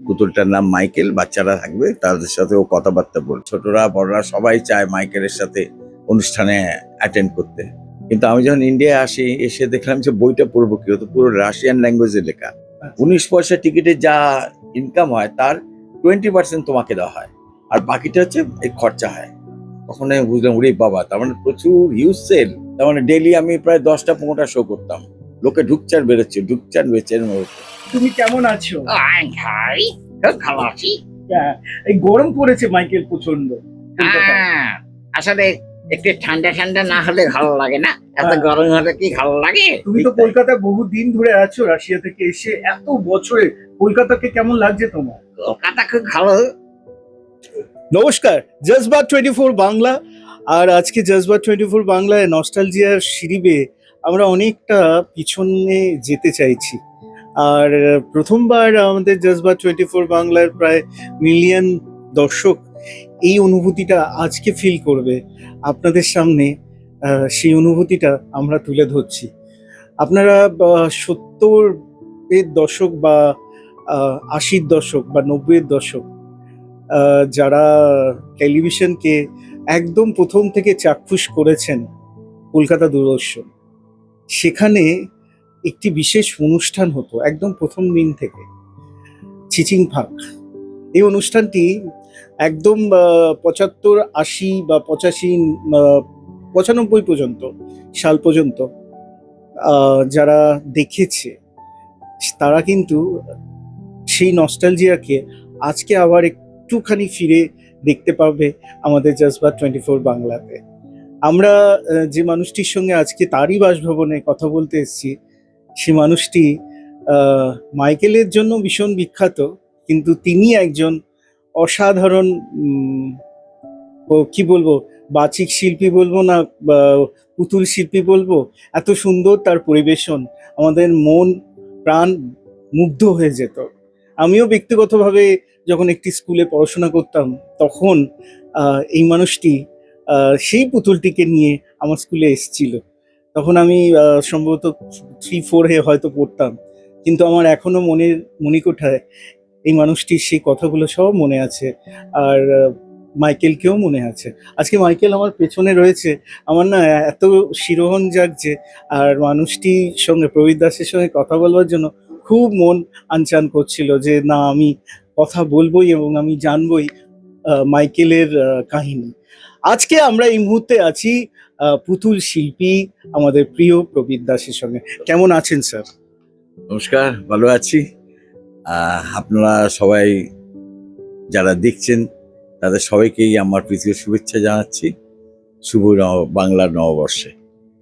পুতুলটার নাম মাইকেল, বাচ্চারা থাকবে, তাদের সাথে ও কথাবার্তা বলবে। ছোটরা বড়রা সবাই চায় মাইকেলের সাথে অনুষ্ঠানে অ্যাটেন্ড করতে। কিন্তু আমি যখন ইন্ডিয়া আসি, এসে দেখলাম যে বইটা পড়বো কি, হতো পুরো রাশিয়ান ল্যাঙ্গুয়েজে লেখা। 19 পয়সা টিকিটে যা ইনকাম হয় তার 20% তোমাকে দেওয়া হয়, আর বাকিটা হচ্ছে এই খরচা হয়। তখন আমি বুঝলাম, ওরে বাবা, তার মানে প্রচুর হিউজ সেল। তার মানে ডেইলি আমি প্রায় 10টা-15টা শো করতাম। লোকে ঢুকচার বেরোচ্ছে, ঢুকচার বেচের মধ্যে। তুমি কেমন আছো? ভাই খুব ভালো আছি। এই গরম পড়েছে মাইকেল প্রচন্ড। আসলে একটু ঠান্ডা ঠান্ডা না হলে ভালো লাগে না, এত হ্যাঁ। গরম হলে কি ভালো লাগে? তুমি তো কলকাতায় বহুদিন ধরে আছো, রাশিয়া থেকে এসে এত বছরে কলকাতাকে কেমন লাগছে তোমার? কলকাতা খুব ভালো। নমস্কার, জজবাত 24 বাংলা। আর আজকে জজবাত 24 বাংলায় নস্টালজিয়ার সিঁড়ি বেয়ে আমরা অনেকটা পিছনে যেতে চাইছি। আর প্রথমবার আমাদের জজবাত 24 বাংলার প্রায় মিলিয়ন দর্শক এই অনুভূতিটা আজকে ফিল করবে আপনাদের সামনে। সেই অনুভূতিটা আমরা তুলে ধরছি। আপনারা 70-এর দশক বা 80-র দশক বা 90-এর দশক যারা টেলিভিশনকে একদম প্রথম থেকে চাক্ষুষ করেছেন, কলকাতা দূরদর্শন, সেখানে একটি বিশেষ অনুষ্ঠান হতো একদম প্রথম দিন থেকে, চিচিং ফাঁক। এই অনুষ্ঠানটি একদম 75, 80 বা 85, 95 পর্যন্ত সাল পর্যন্ত যারা দেখেছে তারা কিন্তু সেই নস্টালজিয়াকে আজকে আবার একটুখানি ফিরে দেখতে পাবে আমাদের জজবাত 24 বাংলাতে। আমরা যে মানুষটির সঙ্গে আজকে তারই বাসভবনে কথা বলতে এসেছি, সে মানুষটি মাইকেলের জন্য ভীষণ বিখ্যাত, কিন্তু তিনি একজন অসাধারণ কি বলবো, বাচিক শিল্পী বলবো না, পুতুল শিল্পী বলবো। এত সুন্দর তার পরিবেশন, আমাদের মন প্রাণ মুগ্ধ হয়ে যেত। আমিও ব্যক্তিগতভাবে যখন একটি স্কুলে পড়াশোনা করতাম, তখন এই মানুষটি সেই পুতুলটিকে নিয়ে আমার স্কুলে এসেছিল। তখন আমি সম্ভবত 3-4-এ হয়তো পড়তাম, কিন্তু আমার এখনো মণিকোঠায় এই মানুষটির সেই কথাগুলো সব মনে আছে। আর মাইকেলকেও মনে আছে। আজকে মাইকেল আমার পেছনে রয়েছে, আমার না এত শিরোহন জাগছে। আর মানুষটির সঙ্গে, প্রবীর দাসের সঙ্গে কথা বলবার জন্য খুব মন আনচান করছিল যে না, আমি কথা বলবোই এবং আমি জানবই মাইকেলের কাহিনী। আজকে আমরা এই মুহূর্তে আছি পুতুল শিল্পী আমাদের প্রিয় প্রবীর দাসের সঙ্গে। কেমন আছেন স্যার? নমস্কার, ভালো আছি। আপনারা সবাই যারা দেখছেন তাদের সবাইকেই আমার প্রীতীয় শুভেচ্ছা জানাচ্ছি শুভ বাংলার নববর্ষে।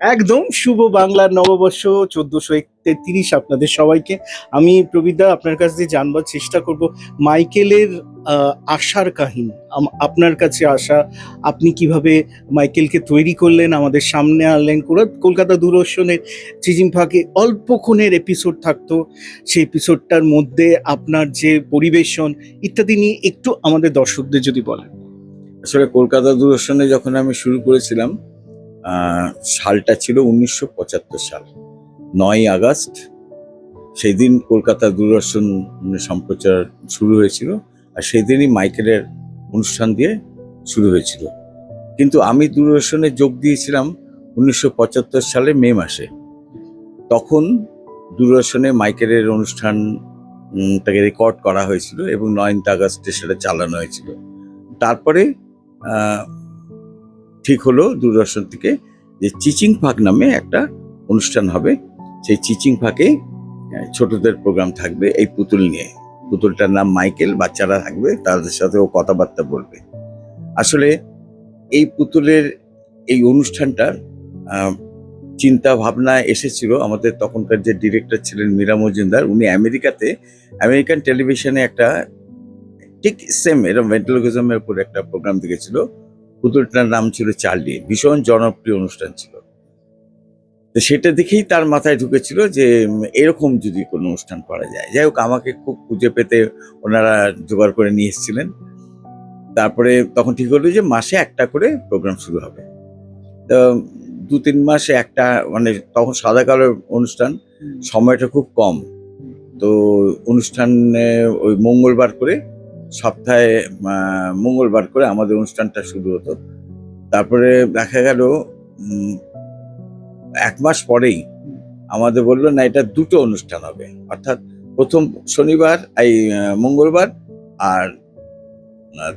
একদম শুভ বাংলার নববর্ষ 1433 আপনাদের সবাইকে। আমি প্রবীরদা আপনার কাছ দিয়ে জানবার চেষ্টা করব মাইকেলের আসার কাহিনী, আপনার কাছে আসা, আপনি কিভাবে মাইকেলকে তৈরি করলেন, আমাদের সামনে আনলেন। কলকাতা দূরদর্শনের চিচিং ফাঁকে অল্পক্ষণের এপিসোড থাকতো, সেই এপিসোডটার মধ্যে আপনার যে পরিবেশন ইত্যাদি নিয়ে একটু আমাদের দর্শকদের যদি বলেন। আসলে কলকাতা দূরদর্শনে যখন আমি শুরু করেছিলাম, সালটা ছিল 1975 সাল, 9ই আগস্ট। সেই দিন কলকাতা দূরদর্শন সম্প্রচার শুরু হয়েছিল, আর সেই দিনই মাইকেলের অনুষ্ঠান দিয়ে শুরু হয়েছিল। কিন্তু আমি দূরদর্শনে যোগ দিয়েছিলাম 1975 সালে মে মাসে। তখন দূরদর্শনে মাইকেলের অনুষ্ঠানটাকে রেকর্ড করা হয়েছিল এবং 9th আগস্টে সেটা চালানো হয়েছিল। তারপরে ঠিক হলো দূরদর্শন থেকে যে চিচিং ফাঁক নামে একটা অনুষ্ঠান হবে। সেই চিচিং ফাঁকে ছোটদের প্রোগ্রাম থাকবে এই পুতুল নিয়ে। পুতুলটার নাম মাইকেল, বাচ্চারা থাকবে, তাদের সাথে ও কথাবার্তা বলবে। আসলে এই পুতুলের এই অনুষ্ঠানটার চিন্তা ভাবনা এসেছিল আমাদের তখনকার যে ডিরেক্টর ছিলেন মীরা মজুমদার। উনি আমেরিকান টেলিভিশনে একটা ঠিক সেম এরকম ভেন্ট্রিলোকিজমের উপর একটা প্রোগ্রাম দেখেছিল। পুতুলটার নাম ছিল চার্লি, ভীষণ জনপ্রিয় অনুষ্ঠান ছিল। তো সেটা দেখেই তার মাথায় ঢুকেছিল যে এরকম যদি কোনো অনুষ্ঠান করা যায়। যাই হোক, আমাকে খুব খুঁজে পেতে ওনারা জোগাড় করে নিয়ে এসেছিলেন। তারপরে তখন ঠিক হলো যে মাসে একটা করে প্রোগ্রাম শুরু হবে। তো 2-3 মাসে একটা, মানে তখন সাদা কালোর অনুষ্ঠান, সময়টা খুব কম। তো অনুষ্ঠানে ওই মঙ্গলবার করে সপ্তাহে মঙ্গলবার করে আমাদের অনুষ্ঠানটা শুরু হতো। তারপরে দেখা গেল 1 মাস পরেই আমাদের বললো না, এটা 2টো অনুষ্ঠান হবে, অর্থাৎ প্রথম শনিবার এই মঙ্গলবার আর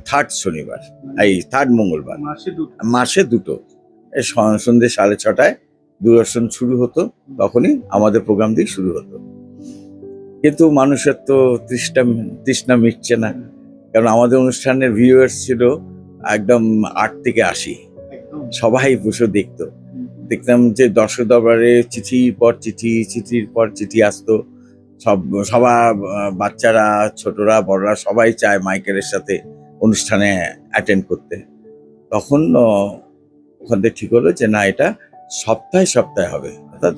থার্ড শনিবার এই থার্ড মঙ্গলবার, মাসে 2টো। সন্ধ্যে 6:30টায় দূরদর্শন শুরু হতো, তখনই আমাদের প্রোগ্রাম দিয়ে শুরু হতো। কিন্তু মানুষের তো তৃষ্ণা মিটছে না, কারণ আমাদের অনুষ্ঠানের ভিউয়ার্স ছিল একদম 8 থেকে 80, সবাই বসে দেখতো। দেখতাম যে দর্শক দরবারে চিঠির পর চিঠি, চিঠির পর চিঠি আসতো। সবার বাচ্চারা, ছোটরা, বড়রা সবাই চায় মাইকেলের সাথে অনুষ্ঠানে অ্যাটেন্ড করতে। তখন ওখান থেকে ঠিক হলো যে না, এটা সপ্তাহে সপ্তাহে হবে, অর্থাৎ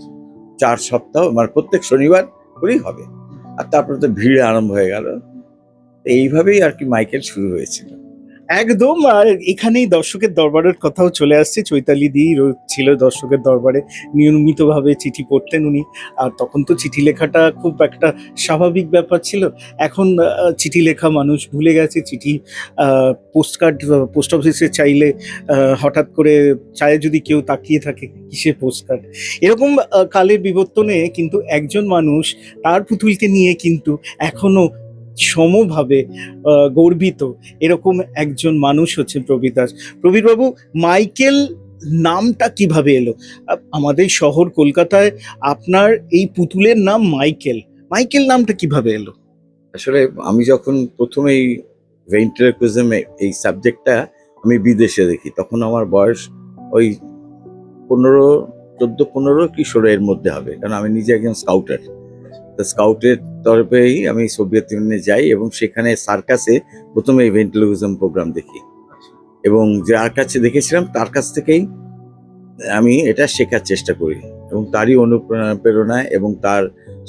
4 সপ্তাহ, মানে প্রত্যেক শনিবার করেই হবে। আর তারপরে তো ভিড় আরম্ভ হয়ে গেল। এইভাবেই আর কি মাইকেল শুরু হয়েছিল। একদম। আর এখানেই দর্শকের দরবারের কথাও চলে আসছে। চৈতালি দি ছিল দর্শকের দরবারে, নিয়মিতভাবে চিঠি পড়তেন উনি। আর তখন তো চিঠি লেখাটা খুব একটা স্বাভাবিক ব্যাপার ছিল। এখন চিঠি লেখা মানুষ ভুলে গেছে। চিঠি পোস্টকার্ড পোস্ট অফিসে চাইলে হঠাৎ করে চায়ে যদি কেউ তাকিয়ে থাকে, কিসের পোস্টকার্ড। এরকম কালের বিবর্তনে কিন্তু একজন মানুষ তার পুতুলকে নিয়ে কিন্তু এখনো সমভাবে গর্বিত, এরকম একজন মানুষ হচ্ছেন প্রবীর দাস। প্রবীর বাবু, মাইকেল নামটা কিভাবে এলো? আমাদের শহর কলকাতায় আপনার এই পুতুলের নাম মাইকেল। মাইকেল নামটা কিভাবে এলো? আসলে আমি যখন প্রথমে এই ভেন্ট্রিলোকুইজম এই সাবজেক্টটা আমি বিদেশে দেখি, তখন আমার বয়স ওই 14 কি 16 এর মধ্যে হবে, কারণ আমি নিজে একজন স্কাউটার। তো স্কাউটের তরফেই আমি সোভিয়েত ইউনিয়নে যাই এবং সেখানে সার্কাসে প্রথমে এই ভেন্ট্রিলোকুইজম প্রোগ্রাম দেখি, এবং যার কাছে দেখেছিলাম তার কাছ থেকেই আমি এটা শেখার চেষ্টা করি, এবং তারই অনুপ্রেরণায় এবং তার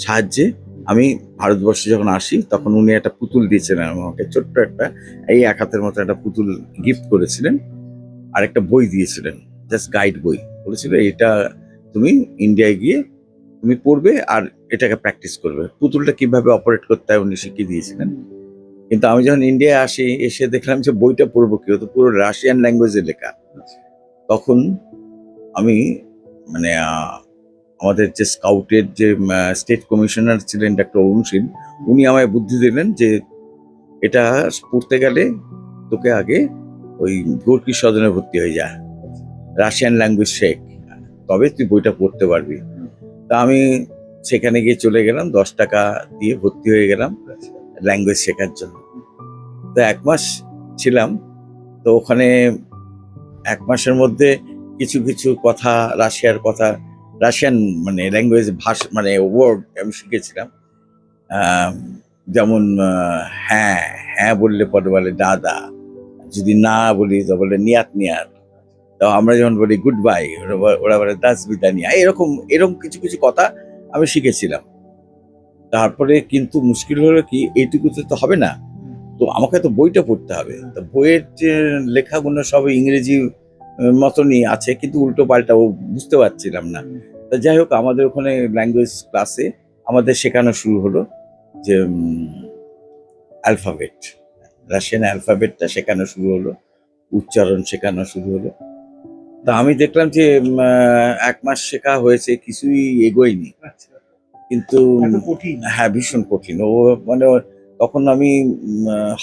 সাহায্যে আমি ভারতবর্ষে যখন আসি, তখন উনি একটা পুতুল দিয়েছিলেন আমাকে, ছোট্ট একটা, এই 1 হাতের মতো একটা পুতুল গিফট করেছিলেন, আর একটা বই দিয়েছিলেন, জাস্ট গাইড বই। বলেছিল এটা তুমি ইন্ডিয়ায় গিয়ে তুমি পড়বে আর এটাকে প্র্যাকটিস করবে। পুতুলটা কিভাবে অপারেট করতে হয় উনি শিখিয়ে দিয়েছিলেন। কিন্তু আমি যখন ইন্ডিয়ায় আসি, এসে দেখলাম যে বইটা পড়বো কি, হতো পুরো রাশিয়ান ল্যাঙ্গুয়েজে লেখা। তখন আমি মানে আমাদের যে স্কাউটের যে স্টেট কমিশনার ছিলেন ডক্টর অরুণ সিং, উনি আমায় বুদ্ধি দিলেন যে এটা পড়তে গেলে তোকে আগে ওই গোর্কি সদনে ভর্তি হয়ে যা, রাশিয়ান ল্যাঙ্গুয়েজ শেখ, তবে তুই বইটা পড়তে পারবি। তা আমি সেখানে গিয়ে চলে গেলাম, 10 টাকা দিয়ে ভর্তি হয়ে গেলাম ল্যাঙ্গুয়েজ শেখার জন্য। তো 1 মাস ছিলাম। তো ওখানে 1 মাসের মধ্যে কিছু কিছু কথা, রাশিয়ার কথা, রাশিয়ান মানে ল্যাঙ্গুয়েজ ভাষা, মানে ওয়ার্ড আমি শিখেছিলাম। যেমন হ্যাঁ হ্যাঁ বললে পরে বলে দাদা, যদি না বলি তো বলে নিয়াত নিয়াত। তো আমরা যখন বলি গুড বাই, ওরা বলে দাস বিদানিয়া। এরকম এরকম কিছু কিছু কথা আমি শিখেছিলাম। তারপরে কিন্তু মুশকিল হলো কি, এইটুকুতে তো হবে না, তো আমাকে তো বইটা পড়তে হবে। তো বইয়ের যে লেখাগুলো সব ইংরেজি মতনই আছে, কিন্তু উল্টো পাল্টা বুঝতে পারছিলাম না। তা যাই হোক, আমাদের ওখানে ল্যাঙ্গুয়েজ ক্লাসে আমাদের শেখানো শুরু হলো যে অ্যালফাবেট, রাশিয়ান অ্যালফাবেটটা শেখানো শুরু হলো, উচ্চারণ শেখানো শুরু হলো। তা আমি দেখলাম যে 1 মাস শেখা হয়েছে, কিছুই এগোয়নি। কিন্তু হ্যাঁ, ভীষণ কঠিন। ও মানে তখন আমি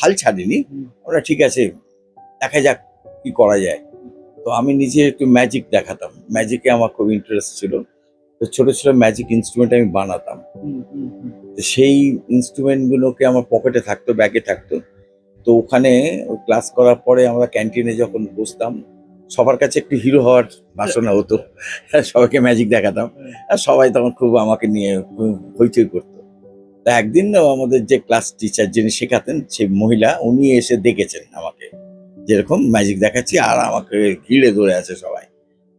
হাল ছাড়িনি, ওরা ঠিক আছে দেখা যাক কি করা যায়। তো আমি নিজে একটু ম্যাজিক দেখাতাম, ম্যাজিকে আমার খুব ইন্টারেস্ট ছিল। তো ছোট ছোট ম্যাজিক ইনস্ট্রুমেন্ট আমি বানাতাম। তো সেই ইনস্ট্রুমেন্টগুলোকে আমার পকেটে থাকতো, ব্যাগে থাকতো। তো ওখানে ক্লাস করার পরে আমরা ক্যান্টিনে যখন বসতাম, সবার কাছে একটু হিরো হওয়ার বাসনা হতো, সবাইকে ম্যাজিক দেখাতাম, আর সবাই তখন খুব আমাকে নিয়ে হইচই করতো। তা একদিন আমাদের যে ক্লাস টিচার যিনি শেখাতেন, সেই মহিলা, উনি এসে দেখেছেন আমাকে যেরকম ম্যাজিক দেখাচ্ছি, আর আমাকে ঘিরে ধরে আছে সবাই।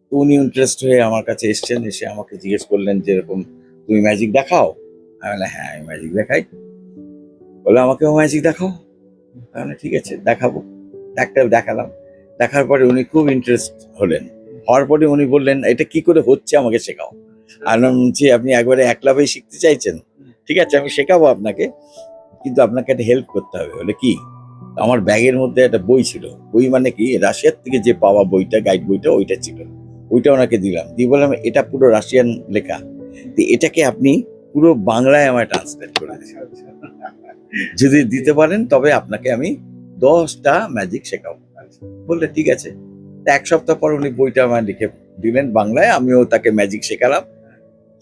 তো উনি ইন্টারেস্ট হয়ে আমার কাছে এসছেন, এসে আমাকে জিজ্ঞেস করলেন যে এরকম তুমি ম্যাজিক দেখাও? আমি বললাম হ্যাঁ আমি ম্যাজিক দেখাই। বলে আমাকেও ম্যাজিক দেখাও। তাহলে ঠিক আছে দেখাবো। একটা দেখালাম, দেখার পরে উনি খুব ইন্টারেস্ট হলেন। হওয়ার পরে উনি বললেন এটা কি করে হচ্ছে আমাকে শেখাও। আর যে আপনি একবারে একলাভেই শিখতে চাইছেন? ঠিক আছে আমি শেখাবো আপনাকে, কিন্তু আপনাকে একটা হেল্প করতে হবে। বলে কি, আমার ব্যাগের মধ্যে একটা বই ছিল, বই মানে কি রাশিয়ার থেকে যে পাওয়া বইটা, গাইড বইটা ওইটা ছিল, ওইটা ওনাকে দিলাম, দিয়ে বললাম এটা পুরো রাশিয়ান লেখা, তো এটাকে আপনি পুরো বাংলায় আমায় ট্রান্সলেট করে দিন। যদি দিতে পারেন তবে আপনাকে আমি 10টা ম্যাজিক শেখাবো। বললে ঠিক আছে। তা 1 সপ্তাহ পর উনি বইটা আমায় লিখে দিলেন বাংলায়, আমিও তাকে ম্যাজিক শেখালাম।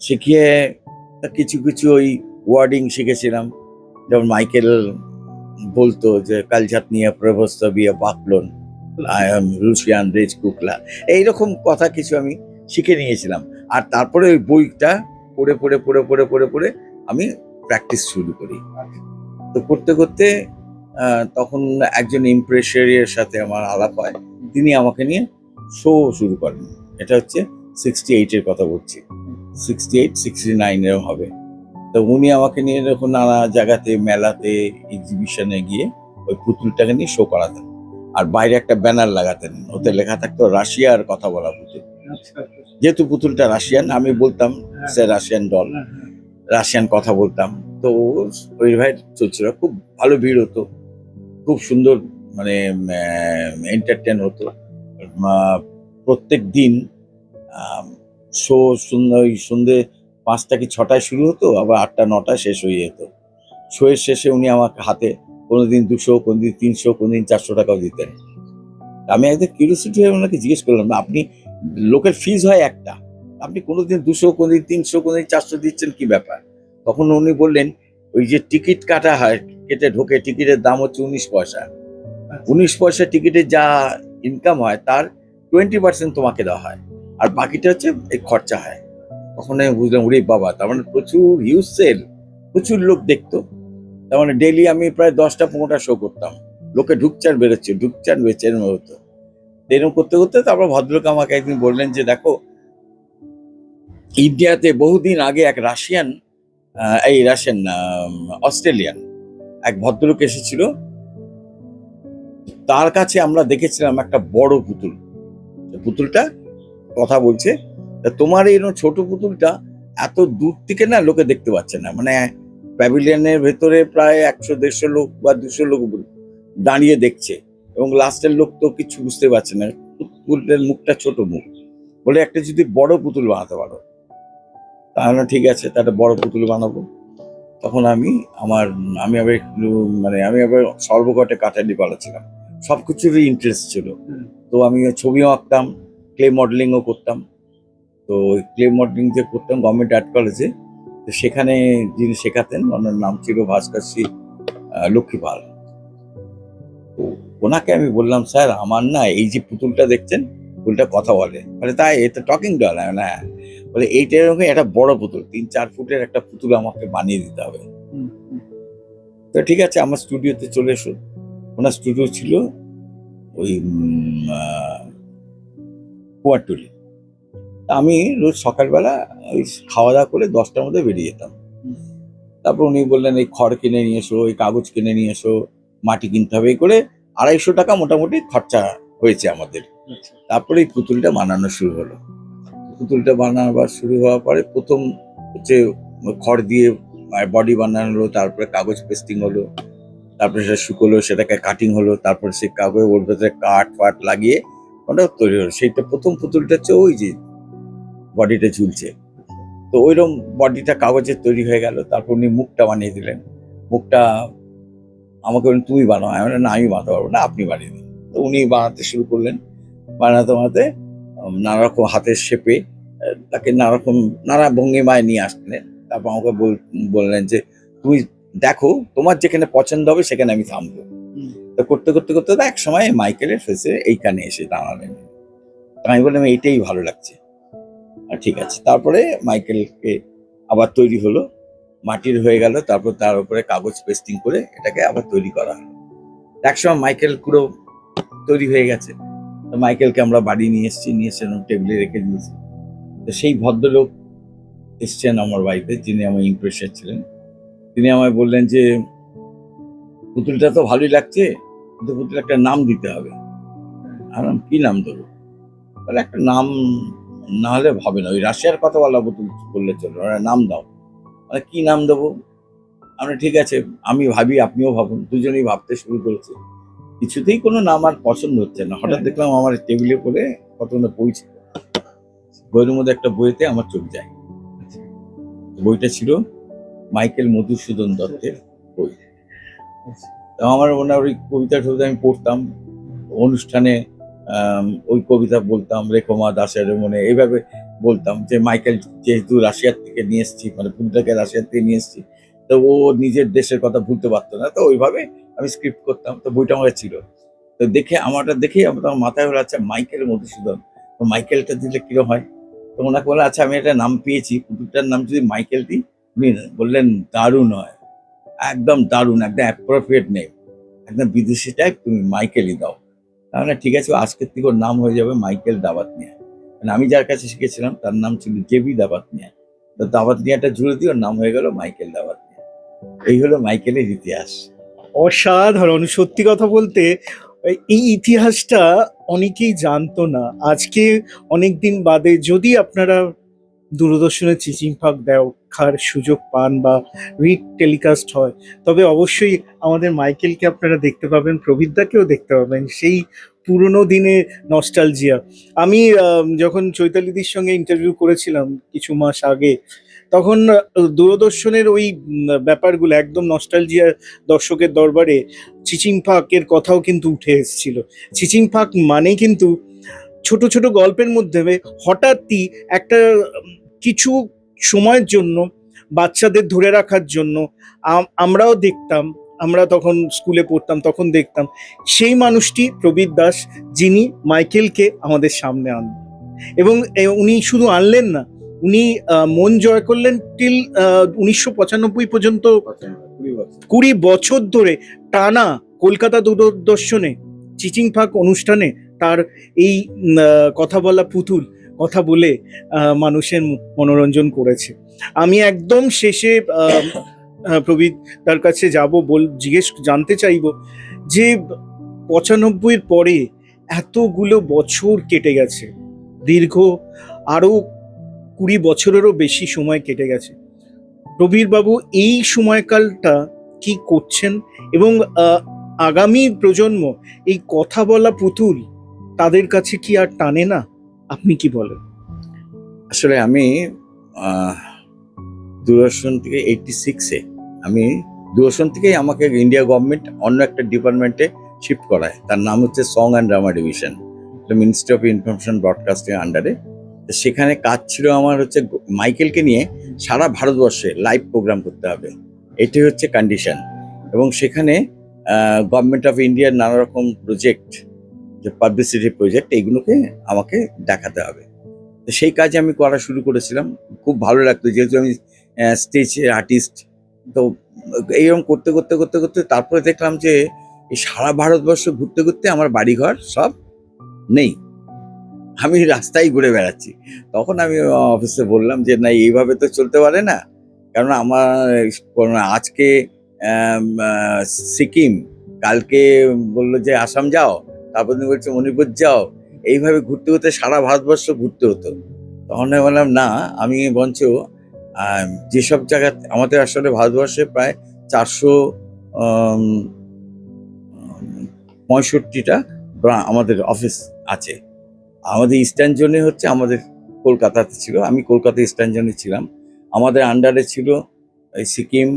শিখিয়ে কিছু কিছু ওই ওয়ার্ডিং শিখেছিলাম, যেমন মাইকেল বলতো যে কালচাতনিয়া প্রভস্তবিয়া বাকলন, আই এম রুশিয়ান রেজ কুকলা, এইরকম কথা কিছু আমি শিখে নিয়েছিলাম। আর তারপরে ওই বইটা পড়ে পড়ে পড়ে পড়ে পড়ে পড়ে আমি প্র্যাকটিস শুরু করি। তো করতে করতে তখন একজন ইমপ্রেসারির সাথে আমার আলাপ হয়, তিনি আমাকে নিয়ে শো শুরু করেন। এটা হচ্ছে 68-এর কথা বলছি, 68-69 হবে। তো উনি আমাকে নিয়ে যখন নানা জায়গাতে, মেলাতে, এক্সিবিশনে গিয়ে ওই পুতুলটাকে নিয়ে শো করাতেন। আর বাইরে একটা ব্যানার লাগাতেন, ওতে লেখা থাকতো রাশিয়ার কথা বলা পুতুল। যেহেতু পুতুলটা রাশিয়ান, আমি বলতাম সে রাশিয়ান ডল, রাশিয়ান কথা বলতাম। তো ওই ভাই চলছিল, খুব ভালো ভিড় হতো, খুব সুন্দর, মানে এন্টারটেন হতো। প্রত্যেক দিন শো ওই সন্ধ্যে 5টা কি 6টায় শুরু হতো, আবার 8টা 9টায় শেষ হয়ে যেত। শোয়ের শেষে উনি আমাকে হাতে কোনোদিন 200, কোনোদিন 300, কোনোদিন 400 টাকাও দিতেন। আমি একদিন কিউরিওসিটি হয়ে ওনাকে জিজ্ঞেস করলাম, আপনি লোকের ফিজ হয় একটা, আপনি কোনোদিন 200, কোনোদিন 300, কোনোদিন 400 দিচ্ছেন, কি ব্যাপার? তখন উনি বললেন, ওই যে টিকিট কাটা হয়, কেটে ঢোকে, টিকিটের দাম হচ্ছে 19 পয়সা। 19 পয়সা টিকিটের যা ইনকাম হয় তার 20% তোমাকে দেওয়া হয়, আর বাকিটা হচ্ছে এই খরচা হয়। তখন আমি বুঝলাম, ওরে বাবা, তার মানে প্রচুর হিউজ সেল, প্রচুর লোক দেখতো। তার মানে ডেইলি আমি প্রায় 10টা 15টা শো করতাম, লোকে ঢুকছে আর বেরোচ্ছে, ঢুকছে আর বেরোচ্ছে, এরকম হতো। এরকম করতে করতে তারপর ভদ্রলোক আমাকে একদিন বললেন যে দেখো, ইন্ডিয়াতে বহুদিন আগে এক রাশিয়ান, এই রাশিয়ান না, অস্ট্রেলিয়ান এক ভদ্রলোক এসেছিল, তার কাছে আমরা দেখেছিলাম একটা বড় পুতুল। পুতুলটা কথা বলছে, তা তোমার এই ছোট পুতুলটা এত দূর থেকে না লোকে দেখতে পাচ্ছে না, মানে প্যাভিলিয়নের ভেতরে প্রায় 100-150 লোক বা 200 লোক দাঁড়িয়ে দেখছে, এবং লাস্টের লোক তো কিছু বুঝতে পারছে না, পুতুলের মুখটা ছোট মুখ, বলে একটা যদি বড় পুতুল বানাতে পারো তাহলে ঠিক আছে, তাহলে বড় পুতুল বানাবো। তখন আমি আবার একটু, মানে আমি আবার সর্বঘটে কাটালি পালা ছিলাম, সবকিছুরই ইন্টারেস্ট ছিল। তো আমি ছবিও আঁকতাম, ক্লে মডেলিংও করতাম। তো ক্লে মডেলিং যে করতাম গভর্নমেন্ট আর্ট কলেজে, তো সেখানে যিনি শেখাতেন ওনার নাম ছিল ভাস্করশ্রী লক্ষ্মীপাল। তো ওনাকে আমি বললাম, স্যার আমার না এই যে পুতুলটা দেখছেন, পুতুলটা কথা বলে। বলে তাই, এটা টকিং ডল? না, বলে এইটা এরকম একটা বড় পুতুল, 3-4 ফুটের একটা পুতুল আমাকে বানিয়ে দিতে হবে। তো ঠিক আছে, আমার স্টুডিওতে চলে এসো। ওনার স্টুডিও ছিল ওই কুয়ারটুলি। আমি রোজ সকালবেলা ওই খাওয়া দাওয়া করে 10টার মধ্যে বেরিয়ে যেতাম। তারপর উনি বললেন, এই খড় কিনে নিয়ে এসো, এই কাগজ কিনে নিয়ে এসো, মাটি কিনতে হবে, এই করে 250 টাকা মোটামুটি খরচা হয়েছে আমাদের। তারপরে এই পুতুলটা বানানো শুরু হলো। পুতুলটা বানাবার শুরু হওয়ার পরে প্রথম হচ্ছে খড় দিয়ে বডি বানানো হলো, তারপরে কাগজ পেস্টিং হলো, তারপরে সেটা শুকোলো, সেটাকে কাটিং হলো, তারপরে সেই কাগজ ওর ভেতরে কাঠ ফাট লাগিয়ে ওটা তৈরি হলো। সেইটা প্রথম পুতুলটা হচ্ছে ওই যে বডিটা ঝুলছে। তো ওইরকম বডিটা কাগজের তৈরি হয়ে গেল। তারপর উনি মুখটা বানিয়ে দিলেন। মুখটা আমাকে বললেন, তুমি বানাও। আমি বললাম, না আমি বানাতে পারবো না, আপনি বানিয়ে দিন। তো উনি বানাতে শুরু করলেন। বানাতে বানাতে নানা রকম হাতের শেপে তাকে নানা ভঙ্গিমায় নিয়ে আসলেন। তারপর আমাকে বললেন যে, তুমি দেখো তোমার যেখানে পছন্দ হবে সেখানে আমি থামবো। তো করতে করতে করতে তো এক সময় মাইকেলের ফেসে এইখানে এসে দাঁড়ালেন। আমি বললাম, এইটাই ভালো লাগছে। ঠিক আছে। তারপরে মাইকেলকে আবার তৈরি হলো, মাটির হয়ে গেল, তারপর তার উপরে কাগজ পেস্টিং করে এটাকে আবার তৈরি করা হলো। একসময় মাইকেল পুরো তৈরি হয়ে গেছে। তো মাইকেলকে আমরা বাড়ি নিয়ে এসেছি, নিয়ে এসে টেবিলে রেখে দিয়েছি। তো সেই ভদ্রলোক এসছেন আমার বাড়িতে, যিনি আমার ইমপ্রেসার ছিলেন। তিনি আমায় বললেন যে, পুতুলটা তো ভালোই লাগছে, কিন্তু পুতুল একটা নাম দিতে হবে। আমি বললাম, কি নাম দেবো? তাহলে একটা নাম না হলে হবে না, ওই রাশিয়ার কথা বলা পুতুল বললে চলবে, নাম দাও। কি নাম দেবো? আমরা ঠিক আছে, আমি ভাবি আপনিও ভাবুন, দুজনেই ভাবতে শুরু করেছি। কিছুতেই কোনো নাম আর পছন্দ হচ্ছে না। হঠাৎ দেখলাম আমার টেবিলে করে কতগুলো বই ছিল, বইয়ের মধ্যে একটা বইতে আমার চোখ যায়। বইটা ছিল মাইকেল মধুসূদন দত্তের বই। তো আমার মনে হয় ওই কবিতা টবিতা আমি পড়তাম অনুষ্ঠানে, ওই কবিতা বলতাম, রেখমা দাসের মনে, এইভাবে বলতাম যে মাইকেল যেহেতু রাশিয়ার থেকে নিয়ে এসেছি, মানে পুলটাকে রাশিয়ার থেকে নিয়ে এসেছি, তো ও নিজের দেশের কথা ভুলতে পারতো না, তো ওইভাবে আমি স্ক্রিপ্ট করতাম। তো বইটা আমার ছিল, তো দেখে আমারটা দেখেই আমার তখন মাথায় হলো আচ্ছা মাইকেল মধুসূদন, তো মাইকেলটা দিলে কিরকম হয়। তো ওনাকে বলে আচ্ছা আমি একটা নাম পেয়েছি, পুতুলটার নাম যদি মাইকেল দিই। উনি বললেন দারুণ হয়, একদম দারুণ, একদম অ্যাপ্রোপ্রিয়েট নেম, একদম বিদেশি টাইপ, তুমি মাইকেলই দাও। তাহলে ঠিক আছে, আজকের থেকে ওর নাম হয়ে যাবে মাইকেল দাবাত মিয়া। মানে আমি যার কাছে শিখেছিলাম তার নাম ছিল জেবি দাবাত মিয়া, তো দাবাত মিয়াটা জুড়ে দিয়ে ওর নাম হয়ে গেল মাইকেল দাবাত মিয়া। এই হলো মাইকেলের ইতিহাস। অসাধারণ, সত্যি কথা বলতে এই ইতিহাসটা অনেকেই জানতো না। আজকে অনেক দিন বাদে যদি আপনারা দূরদর্শনে চিচিং ফাঁক দেখার সুযোগ পান বা রিড টেলিকাস্ট হয়, তবে অবশ্যই আমাদের মাইকেলকে আপনারা দেখতে পাবেন, প্রবীরদাকেও দেখতে পাবেন, সেই পুরনো দিনে নস্টালজিয়া। আমি যখন চৈতালিদির সঙ্গে ইন্টারভিউ করেছিলাম কিছু মাস আগে, তখন দূরদর্শনের ওই ব্যাপারগুলো একদম নস্টালজিয়া, দর্শকের দরবারে চিচিং ফাঁকের কথাও কিন্তু উঠে এসেছিল। চিচিং ফাঁক মানে কিন্তু ছোট ছোট গল্পের মধ্যে হঠাৎই একটা কিছু সময়ের জন্য বাচ্চাদের ধরে রাখার জন্য আমরাও দেখতাম, আমরা তখন স্কুলে পড়তাম, তখন দেখতাম সেই মানুষটি প্রবীর দাস, যিনি মাইকেলকে আমাদের সামনে আনলেন। এবং উনি শুধু আনলেন না, উনি মন জয় করলেন টিল 1995 পর্যন্ত, 20 বছর ধরে টানা কলকাতা দূরদর্শনে চিচিং ফাঁক অনুষ্ঠানে তার এই কথা বলা পুতুল কথা বলে মানুষের মনোরঞ্জন করেছে। আমি একদম শেষে প্রবীর তার কাছে যাব, জানতে চাইব যে 95 পরে এতগুলো বছর কেটে গেছে, দীর্ঘ আরো 20 বছরেরও বেশি সময় কেটে গেছে। প্রবীর বাবু এই সময়কালটা কি করছেন, এবং আগামী প্রজন্ম এই কথা বলা পুতুল তাদের কাছে কি আর টানে না? আপনি কি বলেন? আসলে আমি দূরদর্শন থেকে 86-এ আমি দূরদর্শন থেকেই আমাকে ইন্ডিয়া গভর্নমেন্ট অন্য একটা ডিপার্টমেন্টে শিফট করায়, তার নাম হচ্ছে song and drama division, ministry of information broadcasting আন্ডারে। সেখানে কাজ ছিল আমার হচ্ছে মাইকেলকে নিয়ে সারা ভারতবর্ষে লাইভ প্রোগ্রাম করতে হবে, এটি হচ্ছে কন্ডিশন। এবং সেখানে গভর্নমেন্ট অফ ইন্ডিয়ার নানা রকম প্রজেক্ট, যে পাবলিসিটি প্রজেক্ট, এইগুলোকে আমাকে দেখাতে হবে। তো সেই কাজে আমি করা শুরু করেছিলাম, খুব ভালো লাগতো যেহেতু আমি স্টেজ আর্টিস্ট। তো এইরকম করতে করতে করতে করতে তারপরে দেখলাম যে এই সারা ভারতবর্ষ ঘুরতে ঘুরতে আমার বাড়িঘর সব নেই, আমি রাস্তায় ঘুরে বেড়াচ্ছি। তখন আমি অফিসে বললাম যে না, এইভাবে তো চলতে পারে না, কারণ আমার আজকে সিকিম, কালকে বললো যে আসাম যাও, তারপর তুমি বলছো মণিপুর যাও, এইভাবে ঘুরতে ঘুরতে সারা ভারতবর্ষ ঘুরতে হতো। তখন আমি বললাম না, আমি বরঞ্চ যেসব জায়গা আমাদের আসলে ভারতবর্ষে প্রায় 465টা আমাদের অফিস আছে। আমাদের ইস্টার্ন জোনে হচ্ছে আমাদের কলকাতাতে ছিল, আমি কলকাতা ইস্টার্ন জোনে ছিলাম। আমাদের আন্ডারে ছিল এই সিকিম,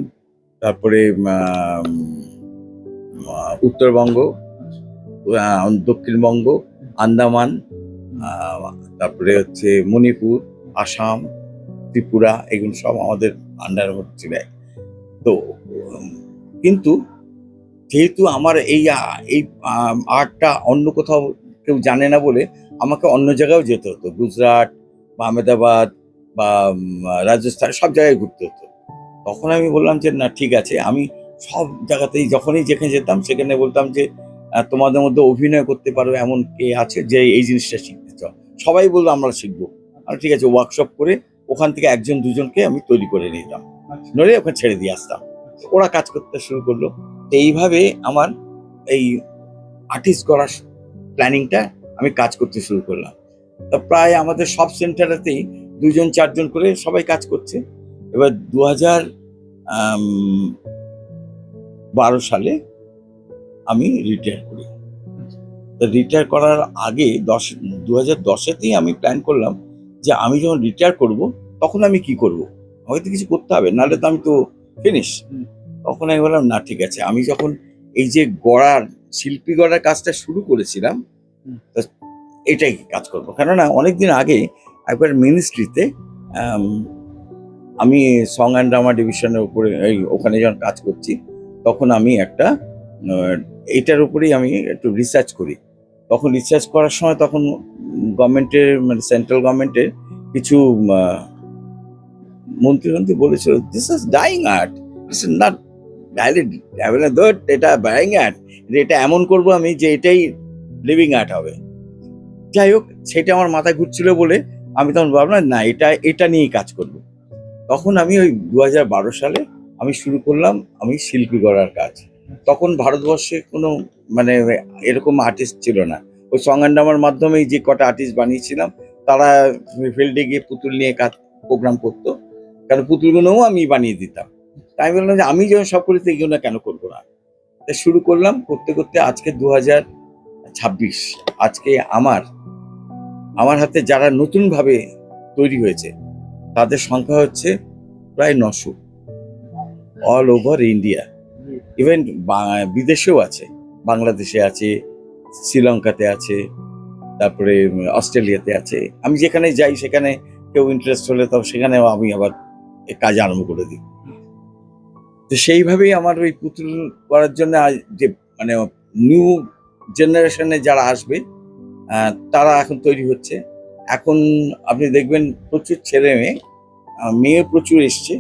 তারপরে উত্তরবঙ্গ, দক্ষিণবঙ্গ, আন্দামান, তারপরে হচ্ছে মণিপুর, আসাম, ত্রিপুরা, এগুলো সব আমাদের আন্ডারে ছিল। তো কিন্তু যেহেতু আমার এই আর্টটা অন্য কোথাও কেউ জানে না বলে আমাকে অন্য জায়গায়ও যেতে হতো, গুজরাট বা আহমেদাবাদ বা রাজস্থান, সব জায়গায় ঘুরতে হতো। তখন আমি বললাম যে না ঠিক আছে, আমি সব জায়গাতেই যখনই যেখানে যেতাম সেখানে বলতাম যে তোমাদের মধ্যে অভিনয় করতে পারো এমন কে আছে যে এই জিনিসটা শিখতে চাও। সবাই বললো আমরা শিখবো। আর ঠিক আছে, ওয়ার্কশপ করে ওখান থেকে একজন দুজনকে আমি তৈরি করে নিতাম, নইলে ওখানে ছেড়ে দিয়ে আসতাম, ওরা কাজ করতে শুরু করলো। এইভাবে আমার এই আর্টিস্ট করার প্ল্যানিংটা আমি কাজ করতে শুরু করলাম। তা প্রায় আমাদের সব সেন্টারেতেই 2-4 জন করে সবাই কাজ করছে। এবার সালে আমি রিটায়ার করি। রিটায়ার করার আগে 2010-তেই আমি প্ল্যান করলাম যে আমি যখন রিটায়ার করব তখন আমি কি করব, আমাকে তো কিছু করতে হবে, নাহলে তো আমি তো ফিনিশ। তখন আমি বললাম না ঠিক আছে, আমি যখন এই যে শিল্পী গড়ার কাজটা শুরু করেছিলাম, তো এটাই কাজ করবো। কেননা অনেকদিন আগে একবার মিনিস্ট্রিতে আমি সং অ্যান্ড ড্রামা ডিভিশনের উপরে ওখানে যখন কাজ করছি, তখন আমি একটা এইটার উপরেই আমি একটু রিসার্চ করি। তখন রিসার্চ করার সময় তখন গভর্নমেন্টের মানে সেন্ট্রাল গভর্নমেন্টের কিছু মন্ত্রী বলেছিল this is dyeing art, this is not valid, এটা ডাইং আর্ট, এটা এমন করবো আমি যে এটাই লিভিং আর্ট হবে। যাই হোক, সেটা আমার মাথায় ঘুরছিল বলে আমি তখন ভাবলাম না এটা নিয়েই কাজ করব। তখন আমি ওই 2012 সালে আমি শুরু করলাম আমি শিল্পী গড়ার কাজ। তখন ভারতবর্ষে কোনো মানে এরকম আর্টিস্ট ছিল না। ওই সং অ্যান্ড ড্রামার মাধ্যমেই যে কটা আর্টিস্ট বানিয়েছিলাম তারা ফিল্ডে গিয়ে পুতুল নিয়ে কাজ প্রোগ্রাম করতো, কারণ পুতুলগুলোও আমি বানিয়ে দিতাম। তাই আমি বললাম যে আমি যখন সব করি তো এইগুলো কেন করবো না। তাই শুরু করলাম, করতে করতে আজকে 2026, আজকে আমার হাতে যারা নতুনভাবে তৈরি হয়েছে তাদের সংখ্যা হচ্ছে প্রায় 900, অল ওভার ইন্ডিয়া। ইভেন বিদেশেও আছে, বাংলাদেশে আছে, শ্রীলঙ্কাতে আছে, তারপরে অস্ট্রেলিয়াতে আছে। আমি যেখানে যাই সেখানে কেউ ইন্টারেস্ট হলে তো সেখানেও আমি আবার কাজ আরম্ভ করে দিই। তো সেইভাবেই আমার ওই পুতুল করার জন্য যে মানে নিউ জেনারেশনে যারা আসবে তারা এখন তৈরি হচ্ছে। এখন আপনি দেখবেন প্রচুর ছেলে মেয়ে প্রচুর এসছে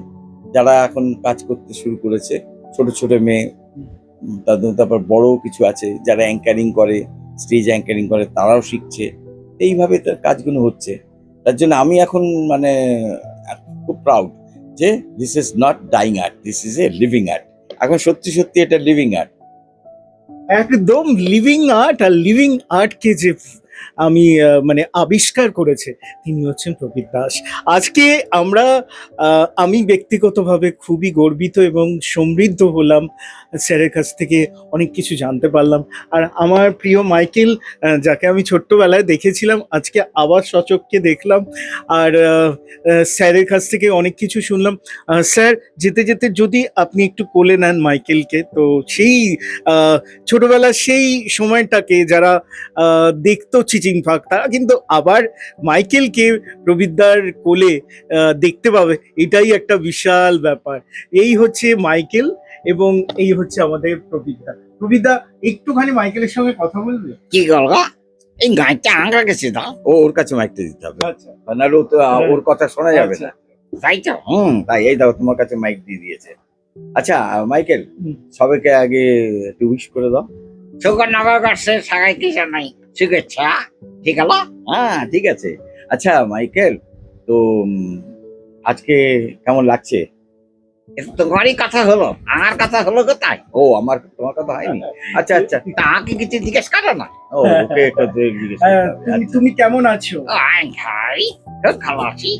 যারা এখন কাজ করতে শুরু করেছে, ছোট ছোট মেয়ে। তারপর বড় কিছু আছে যারা অ্যাঙ্কারিং করে, স্টেজ অ্যাঙ্কারিং করে, তারাও শিখছে। এইভাবে তার কাজগুলো হচ্ছে। তার জন্য আমি এখন মানে খুব প্রাউড যে this is not dying art, this is a living art. এখন সত্যি সত্যি এটা লিভিং আর্ট, একদম লিভিং আর্ট। আর লিভিং আর্টকে যে আমি মানে আবিষ্কার করেছে তিনি হচ্ছেন প্রবীর দাস। আজকে আমি ব্যক্তিগতভাবে খুবই গর্বিত এবং সমৃদ্ধ হলাম, স্যারের কাছ থেকে অনেক কিছু জানতে পারলাম। আর আমার প্রিয় মাইকেল, যাকে আমি ছোট্টবেলায় দেখেছিলাম, আজকে আবার সচক্ষে দেখলাম। আর স্যারের কাছ থেকে অনেক কিছু শুনলাম। স্যার, যেতে যেতে যদি আপনি একটু কোলে নেন মাইকেলকে, তো সেই ছোটবেলার সেই সময়টাকে যারা দেখতো চিচিং ফাঁক, তারা কিন্তু আবার মাইকেলকে প্রবীরদার কোলে দেখতে পাবে। এটাই একটা বিশাল ব্যাপার। এই হচ্ছে মাইকেল এবং এই হচ্ছে আমাদের প্রবীরদা। প্রবীরদা, একটুখানি মাইকেলের সঙ্গে কথা বলবে? কি করবো, এই গানটা আঙ্গা গেছে তো, ওর কাছে মাইকটা দিতে হবে, আচ্ছা, নাহলে ও তো ওর কথা শোনা যাবে না। তাই তো। তাই এই দাও, তোমার কাছে মাইক দিয়ে দিয়েছে। আচ্ছা মাইকেল, সবাইকে আগে একটু উইশ করে দাও। শুকর নববর্ষের সবাইকে জানাই শুভেচ্ছা। ঠিক হলো? হ্যাঁ ঠিক আছে। আচ্ছা মাইকেল, তো আজকে কেমন লাগছে? এটা তোমারই কথা হলো, আমার কথা হলো কোথায়? ও তোমার কথা হয়নি? আচ্ছা আচ্ছা, তাকে কিছু জিজ্ঞেস করো না। ও ওকে একটু জিজ্ঞেস করতে হবে। আচ্ছা। তুমি কেমন আছো? ভাই খুব ভালো আছি।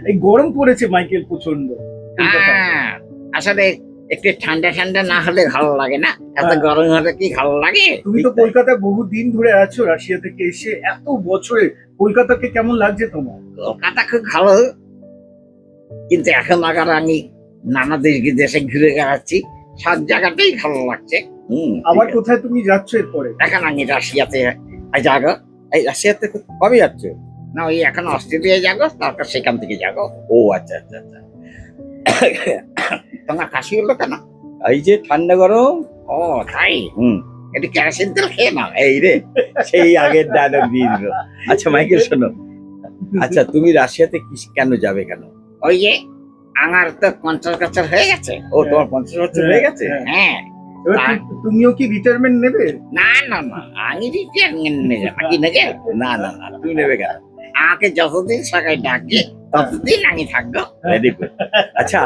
এই গরম পড়েছে মাইকেল প্রচন্ড। আসলে একটু ঠান্ডা ঠান্ডা না হলে ভালো লাগে না, এত হ্যাঁ। গরম হলে কি ভালো লাগে? তুমি তো কলকাতায় বহু দিন ধরে আছো, রাশিয়া থেকে এসে এত বছরে কলকাতাকে কেমন লাগছে তোমার? কলকাতা খুব ভালো, কিন্তু এখন আবার আমি নানা দেশে ঘুরে বেড়াচ্ছি, সব জায়গাতেই ভালো লাগছে। আবার কোথায় তুমি যাচ্ছ এরপরে? এখন আমি রাশিয়াতে যাবো। এই রাশিয়াতে কবে যাচ্ছ? না, ওই এখন অস্ট্রেলিয়া যাবো, তারপর সেখান থেকে যাবো। ও আচ্ছা আচ্ছা আচ্ছা। তোমার কাশি হলো কেন? এই যে ঠান্ডা গরম। ও তাই, একটু কেরোসিন তেল খেয়ে নাও। এই রে, সেই আগের ডায়লগ দিয়ে দিল। আচ্ছা মাইকেল শোনো, আচ্ছা তুমি রাশিয়াতে কেন যাবে কেন? ওই যে আমার তো 50 বছর হয়ে গেছে। ও তোমার 50 বছর হয়ে গেছে? হ্যাঁ। তুমিও কি রিটায়ারমেন্ট নেবে? না না না, আমি রিটায়ারমেন্ট নেবে নাকি নেবে? না না না, তুমি নেবে কেন? আমাকে যতদিন সবাই ডাকে ততদিন আমি থাকবো। Very good. আচ্ছা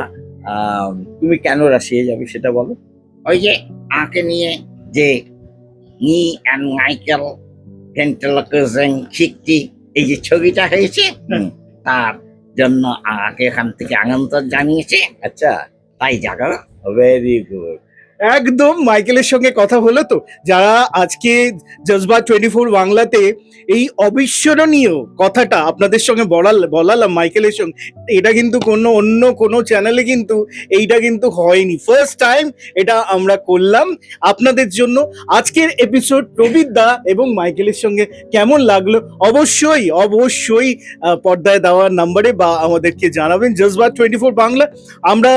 তুমি কেন রাশিয়া যাবে সেটা বলো। ওই যে আমাকে নিয়ে যে মি অ্যান্ড মাইকেল ভেন্ট্রিলোকুইজম শিখছি, এই যে ছবিটা হয়েছে, তার জন্য আমাকে এখান থেকে আমন্ত্রণ জানিয়েছে। আচ্ছা, তাই যাবো। Very good. একদম মাইকেলের সঙ্গে কথা হলো তো, যারা আজকে জজবাত 24 বাংলাতে এই অবিস্মরণীয় কথাটা আপনাদের সঙ্গে বলালাম মাইকেলের সঙ্গে, এটা কিন্তু অন্য কোনো চ্যানেলে কিন্তু এইটা কিন্তু হয়নি, ফার্স্ট টাইম এটা আমরা করলাম আপনাদের জন্য। আজকের এপিসোড প্রবীর দা এবং মাইকেলের সঙ্গে কেমন লাগলো অবশ্যই অবশ্যই পর্দায় দেওয়ার নাম্বারে বা আমাদেরকে জানাবেন। জজবাত 24 বাংলা, আমরা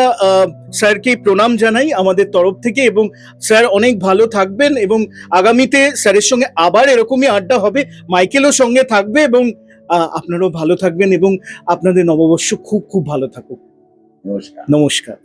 স্যারকে প্রণাম জানাই আমাদের তরফ থেকে, এবং স্যার অনেক ভালো থাকবেন এবং আগামীতে স্যারের সঙ্গে আবার এরকমই আড্ডা হবে, মাইকেলও সঙ্গে থাকবে, এবং আপনারাও ভালো থাকবেন এবং আপনাদের নববর্ষ খুব খুব ভালো থাকুক। নমস্কার। নমস্কার।